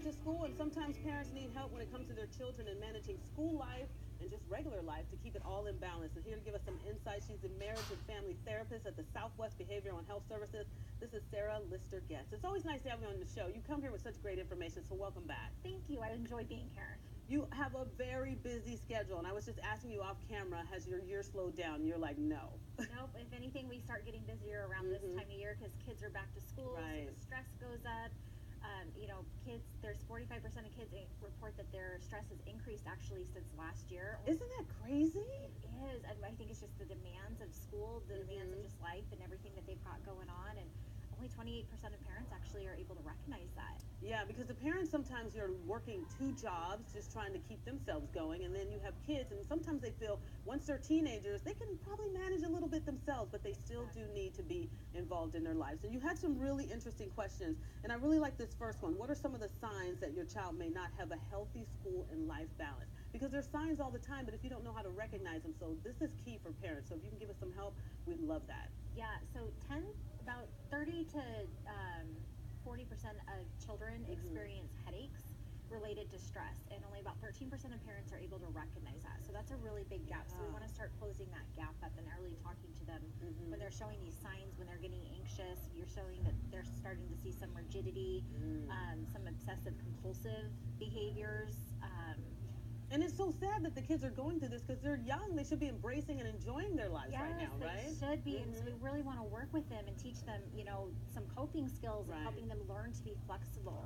to school, and sometimes parents need help when it comes to their children and managing school life and just regular life to keep it all in balance. And here to give us some insight, she's a marriage and family therapist at the Southwest Behavioral and Health Services. This is Sara Listar-Guest. It's always nice to have you on the show. You come here with such great information, so welcome back. Thank you. I enjoy being here. You have a very busy schedule, and I was just asking you off camera, has your year slowed down? And you're like, no. Nope. If anything, we start getting busier around this time of year because kids are back to school, Right. so the stress goes up. Kids, there's 45% of kids report that their stress has increased actually since last year. Isn't that crazy? It is. I think it's just the demands of school, the demands of just life and everything that they've got going on. And only 28% of parents actually are able to recognize that. Yeah, because the parents, sometimes you're working two jobs just trying to keep themselves going, and then you have kids, and sometimes they feel once they're teenagers they can probably manage a little bit themselves, but they still do need to be involved in their lives. And you had some really interesting questions, and I really like this first one. What are some of the signs that your child may not have a healthy school and life balance? Because there's signs all the time, but if you don't know how to recognize them, so this is key for parents. So if you can give us some help, we'd love that. Yeah, so about 30 to 40% of children experience headaches related to stress, and only about 13% of parents are able to recognize that. So that's a really big gap. So we want to start closing that gap up and early talking to them when they're showing these signs, when they're getting anxious, you're showing that they're starting to see some rigidity, some obsessive compulsive behaviors. And it's so sad that the kids are going through this because they're young. They should be embracing and enjoying their lives right now, right? Yes, they should be. And so we really want to work with them and teach them, some coping skills and helping them learn to be flexible.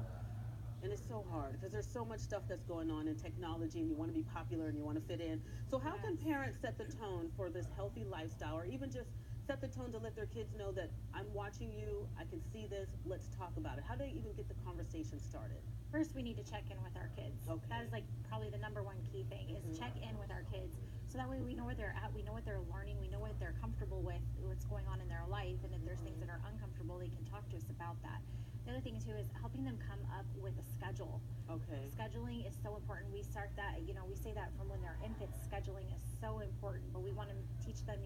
And it's so hard because there's so much stuff that's going on in technology, and you want to be popular and you want to fit in. So how can parents set the tone for this healthy lifestyle, or even just set the tone to let their kids know that I'm watching you, I can see this, let's talk about it? How do they even get the conversation started? First, we need to check in with our kids. Okay. That is probably the number one key thing is check in with our kids. So that way we know where they're at, we know what they're learning, we know what they're comfortable with, what's going on in their life, and if there's things that are uncomfortable, they can talk to us about that. The other thing too is helping them come up with a schedule. Okay. Scheduling is so important. We start that, we say that from when they're infants, scheduling is so important, but we want to teach them,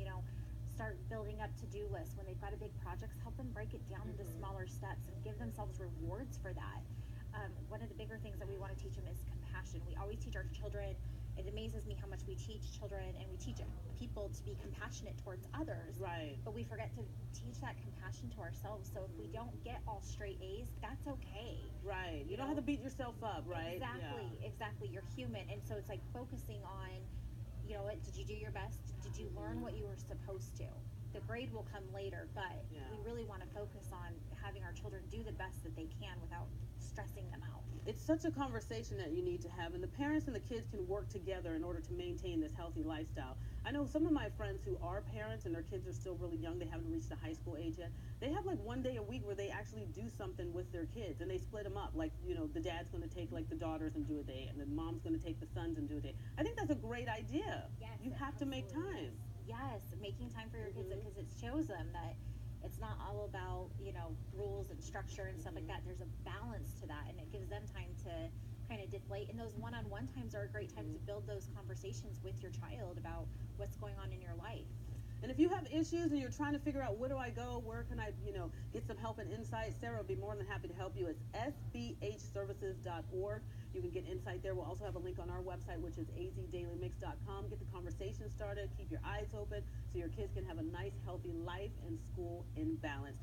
start building up to-do lists. When they've got a big project, help them break it down into smaller steps and give themselves rewards for that. One of the bigger things that we want to teach them is compassion. We always teach our children. It amazes me how much we teach children and we teach people to be compassionate towards others. Right. But we forget to teach that compassion to ourselves. So if we don't get all straight A's, that's okay. Right. You don't have to beat yourself up, right? Exactly. You're human. And so it's like focusing on, did you do your best? Did you learn what you were supposed to? The grade will come later, but we really want to focus on having our children do the best that they can without stressing them out. It's such a conversation that you need to have, and the parents and the kids can work together in order to maintain this healthy lifestyle. I know some of my friends who are parents and their kids are still really young, they haven't reached the high school age yet. They have one day a week where they actually do something with their kids, and they split them up. The dad's going to take the daughters and do a day, and the mom's going to take the sons and do a day. I think that's a great idea. Yes, you have to make time. Yes, making time for your kids, because it shows them that it's not all about, rules and structure and stuff like that. There's a balance to that, and it gives them time to kind of deflate. And those one-on-one times are a great time to build those conversations with your child about what's going on in your life. And if you have issues and you're trying to figure out where do I go, where can I, get some help and insight, Sara will be more than happy to help you. It's SB&Hservices.org. You can get insight there. We'll also have a link on our website, which is AZDailyMix.com. Get the conversation started. Keep your eyes open so your kids can have a nice, healthy life and school in balance.